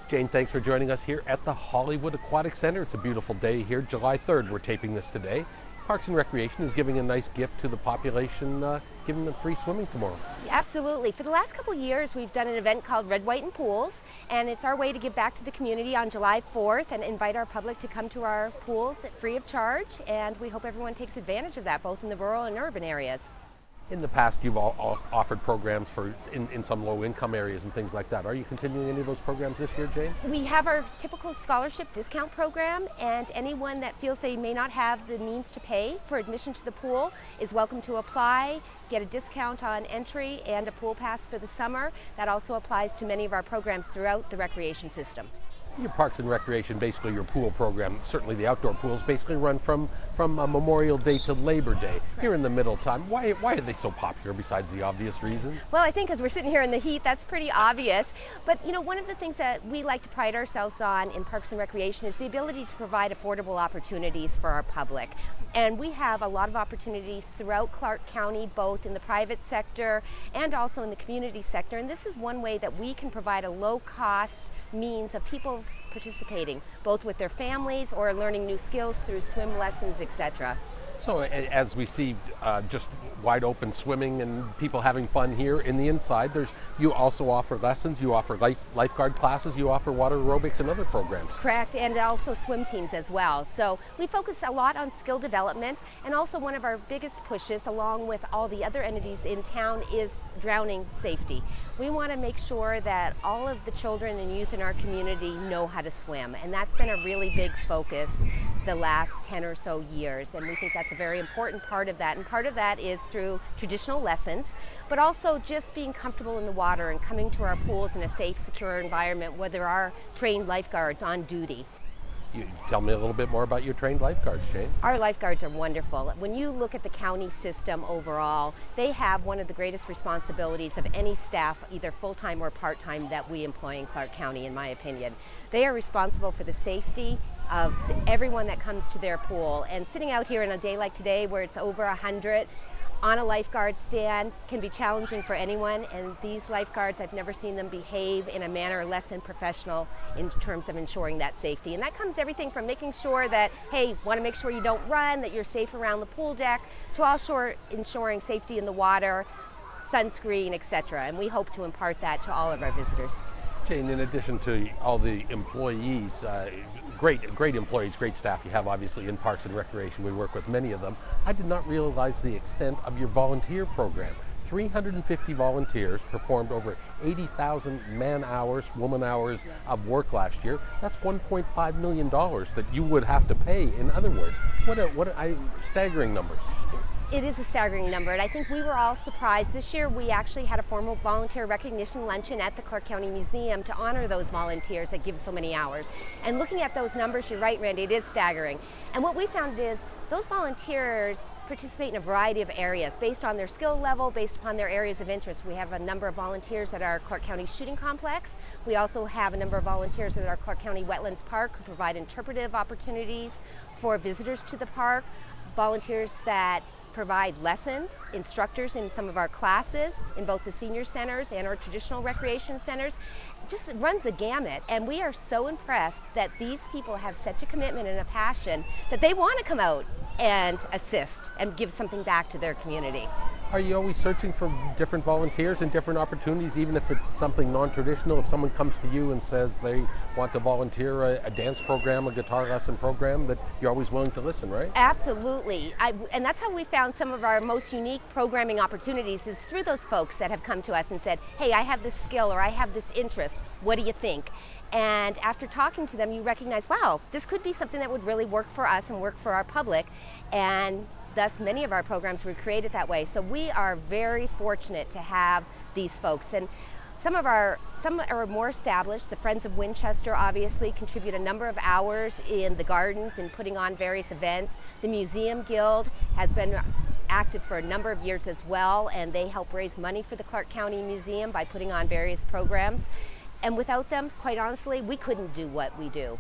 Jane, thanks for joining us here at the Hollywood Aquatic Center. It's a beautiful day here, July 3rd. We're taping this today. Parks and Recreation is giving a nice gift to the population, giving them free swimming tomorrow. Absolutely. For the last couple of years, we've done an event called Red, White, and Pools, and it's our way to give back to the community on July 4th and invite our public to come to our pools free of charge, and we hope everyone takes advantage of that, both in the rural and urban areas. In the past, you've all offered programs for in some low-income areas and things like that. Are you continuing any of those programs this year, Jane? We have our typical scholarship discount program, and anyone that feels they may not have the means to pay for admission to the pool is welcome to apply, get a discount on entry and a pool pass for the summer. That also applies to many of our programs throughout the recreation system. Your Parks and Recreation, basically your pool program, certainly the outdoor pools, basically run from Memorial Day to Labor Day. Here in the middle time. Why are they so popular besides the obvious reasons? Well, I think because we're sitting here in the heat, that's pretty obvious. But you know, one of the things that we like to pride ourselves on in Parks and Recreation is the ability to provide affordable opportunities for our public. And we have a lot of opportunities throughout Clark County, both in the private sector and also in the community sector. And this is one way that we can provide a low-cost means of people participating, both with their families or learning new skills through swim lessons, etc. So as we see just wide open swimming and people having fun here in the inside, you also offer lessons, you offer lifeguard classes, you offer water aerobics and other programs. Correct, and also swim teams as well. So we focus a lot on skill development, and also one of our biggest pushes, along with all the other entities in town, is drowning safety. We want to make sure that all of the children and youth in our community know how to swim, and that's been a really big focus the last 10 or so years, and we think that's a very important part of that. And part of that is through traditional lessons, but also just being comfortable in the water and coming to our pools in a safe, secure environment where there are trained lifeguards on duty. You tell me a little bit more about your trained lifeguards, Jane. Our lifeguards are wonderful. When you look at the county system overall, they have one of the greatest responsibilities of any staff, either full-time or part-time, that we employ in Clark County, in my opinion. They are responsible for the safety of everyone that comes to their pool. And sitting out here in a day like today where it's over 100, on a lifeguard stand can be challenging for anyone, and these lifeguards, I've never seen them behave in a manner less than professional in terms of ensuring that safety. And that comes everything from making sure that, hey, want to make sure you don't run, that you're safe around the pool deck, to also ensuring safety in the water, sunscreen, etc. And we hope to impart that to all of our visitors. Jane, in addition to all the employees, great employees, great staff you have obviously in Parks and Recreation. We work with many of them. I did not realize the extent of your volunteer program. 350 volunteers performed over 80,000 man-hours, woman-hours of work last year. That's $1.5 million that you would have to pay, in other words. What a staggering numbers. It is a staggering number, and I think we were all surprised. This year we actually had a formal volunteer recognition luncheon at the Clark County Museum to honor those volunteers that give so many hours. And looking at those numbers, you're right, Randy, it is staggering. And what we found is those volunteers participate in a variety of areas based on their skill level, based upon their areas of interest. We have a number of volunteers at our Clark County Shooting Complex. We also have a number of volunteers at our Clark County Wetlands Park who provide interpretive opportunities for visitors to the park, volunteers that provide lessons, instructors in some of our classes in both the senior centers and our traditional recreation centers. It just runs a gamut, and we are so impressed that these people have such a commitment and a passion that they want to come out and assist and give something back to their community. Are you always searching for different volunteers and different opportunities, even if it's something non-traditional? If someone comes to you and says they want to volunteer a dance program, a guitar lesson program, that you're always willing to listen, right? Absolutely. And that's how we found some of our most unique programming opportunities, is through those folks that have come to us and said, hey, I have this skill or I have this interest. What do you think? And after talking to them, you recognize, wow, this could be something that would really work for us and work for our public. And thus, many of our programs were created that way. So we are very fortunate to have these folks. And some are more established. The Friends of Winchester obviously contribute a number of hours in the gardens and putting on various events. The Museum Guild has been active for a number of years as well, and they help raise money for the Clark County Museum by putting on various programs. And without them, quite honestly, we couldn't do what we do.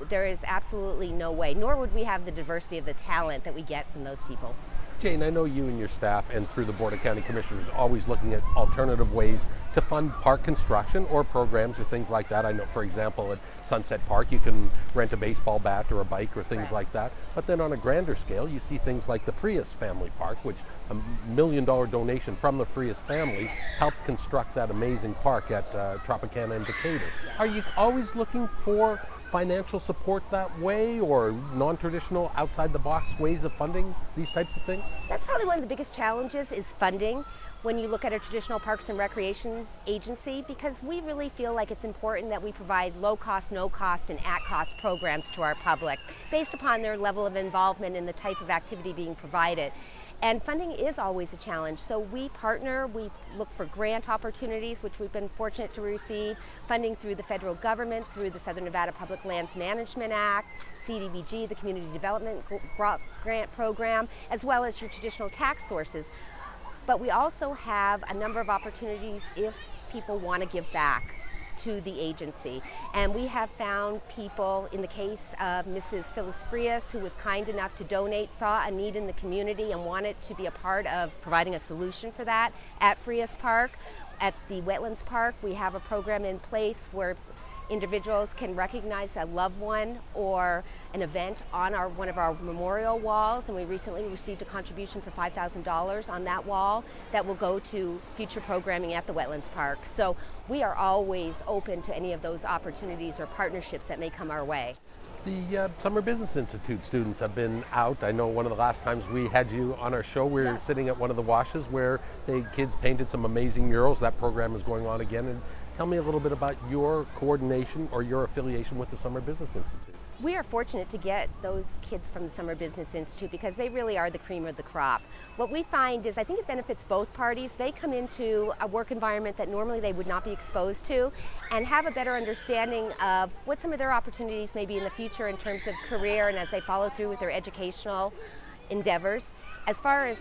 There is absolutely no way, nor would we have the diversity of the talent that we get from those people. Jane, I know you and your staff and through the Board of County Commissioners are always looking at alternative ways to fund park construction or programs or things like that. I know, for example, at Sunset Park, you can rent a baseball bat or a bike or things like that. But then on a grander scale, you see things like the Frias Family Park, which $1 million donation from the Frias family helped construct that amazing park at Tropicana in Decatur. Are you always looking for financial support that way, or non-traditional, outside-the-box ways of funding these types of things? That's probably one of the biggest challenges is funding when you look at a traditional parks and recreation agency, because we really feel like it's important that we provide low-cost, no-cost, and at-cost programs to our public based upon their level of involvement in the type of activity being provided. And funding is always a challenge, so we partner, we look for grant opportunities, which we've been fortunate to receive, funding through the federal government, through the Southern Nevada Public Lands Management Act, CDBG, the Community Development Grant Program, as well as your traditional tax sources. But we also have a number of opportunities if people want to give back to the agency. And we have found people, in the case of Mrs. Phyllis Frias, who was kind enough to donate, saw a need in the community and wanted to be a part of providing a solution for that at Frias Park. At the Wetlands Park, we have a program in place where individuals can recognize a loved one or an event on one of our memorial walls, and we recently received a contribution for $5,000 on that wall that will go to future programming at the Wetlands Park. So we are always open to any of those opportunities or partnerships that may come our way. The Summer Business Institute students have been out. I know one of the last times we had you on our show, we were sitting at one of the washes where the kids painted some amazing murals. That program is going on again. And tell me a little bit about your coordination or your affiliation with the Summer Business Institute. We are fortunate to get those kids from the Summer Business Institute because they really are the cream of the crop. What we find is I think it benefits both parties. They come into a work environment that normally they would not be exposed to and have a better understanding of what some of their opportunities may be in the future in terms of career and as they follow through with their educational endeavors. As far as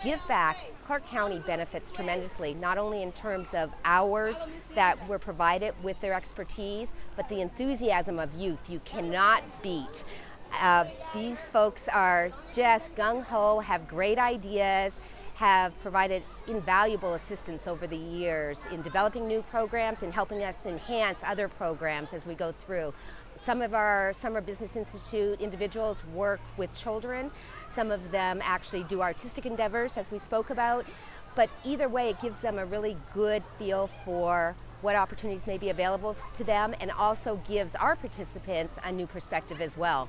give back, Clark County benefits tremendously, not only in terms of hours that were provided with their expertise, but the enthusiasm of youth you cannot beat. These folks are just gung-ho, have great ideas, have provided invaluable assistance over the years in developing new programs and helping us enhance other programs as we go through. Some of our Summer Business Institute individuals work with children. Some of them actually do artistic endeavors, as we spoke about. But either way, it gives them a really good feel for what opportunities may be available to them and also gives our participants a new perspective as well.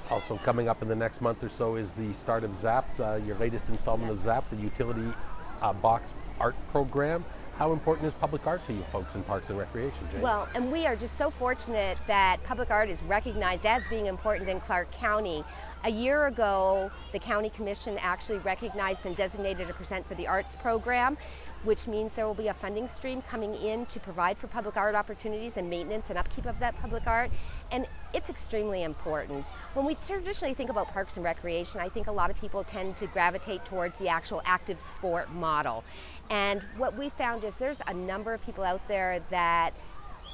Also coming up in the next month or so is the start of ZAP, your latest installment of ZAP, the Utility Box Art Program. How important is public art to you folks in Parks and Recreation, Jane? Well, and we are just so fortunate that public art is recognized as being important in Clark County. A year ago, the County Commission actually recognized and designated a % for the arts program, which means there will be a funding stream coming in to provide for public art opportunities and maintenance and upkeep of that public art. And it's extremely important. When we traditionally think about Parks and Recreation, I think a lot of people tend to gravitate towards the actual active sport model. And what we found is there's a number of people out there that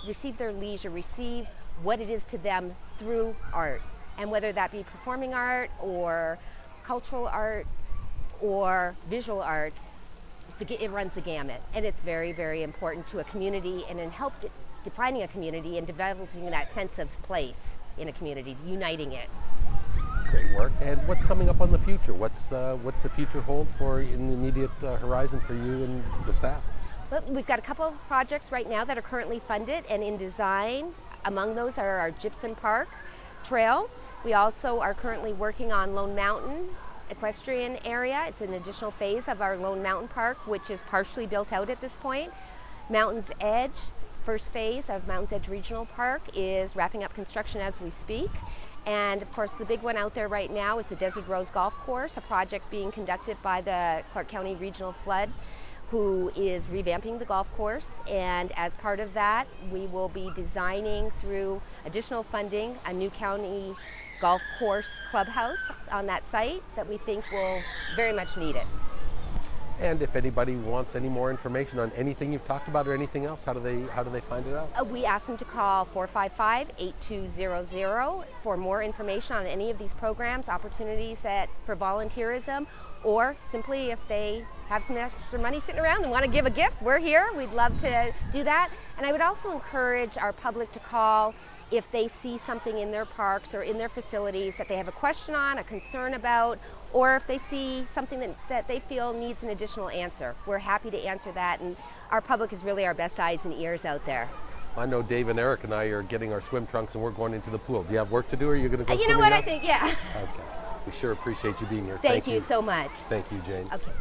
receive their leisure, receive what it is to them through art. And whether that be performing art or cultural art or visual arts, it runs the gamut. And it's very, very important to a community and in help defining a community and developing that sense of place in a community, uniting it. Great work. And what's coming up on the future? What's the future hold for in the immediate horizon for you and the staff? Well, we've got a couple of projects right now that are currently funded and in design. Among those are our Gypsum Park Trail. We also are currently working on Lone Mountain equestrian area. It's an additional phase of our Lone Mountain Park, which is partially built out at this point. Mountain's Edge, first phase of Mountain's Edge Regional Park, is wrapping up construction as we speak. And of course, the big one out there right now is the Desert Rose Golf Course, a project being conducted by the Clark County Regional Flood, who is revamping the golf course. And as part of that, we will be designing through additional funding a new county golf course clubhouse on that site that we think will very much need it. And if anybody wants any more information on anything you've talked about or anything else, how do they find it out? We ask them to call 455-8200 for more information on any of these programs, opportunities for volunteerism, or simply if they have some extra money sitting around and want to give a gift, we're here. We'd love to do that. And I would also encourage our public to call if they see something in their parks or in their facilities that they have a question on, a concern about, or if they see something that they feel needs an additional answer. We're happy to answer that, and our public is really our best eyes and ears out there. I know Dave and Eric and I are getting our swim trunks and we're going into the pool. Do you have work to do, or are you going to go swimming You know what, now? I think, yeah. Okay. We sure appreciate you being here. Thank you so much. Thank you, Jane. Okay.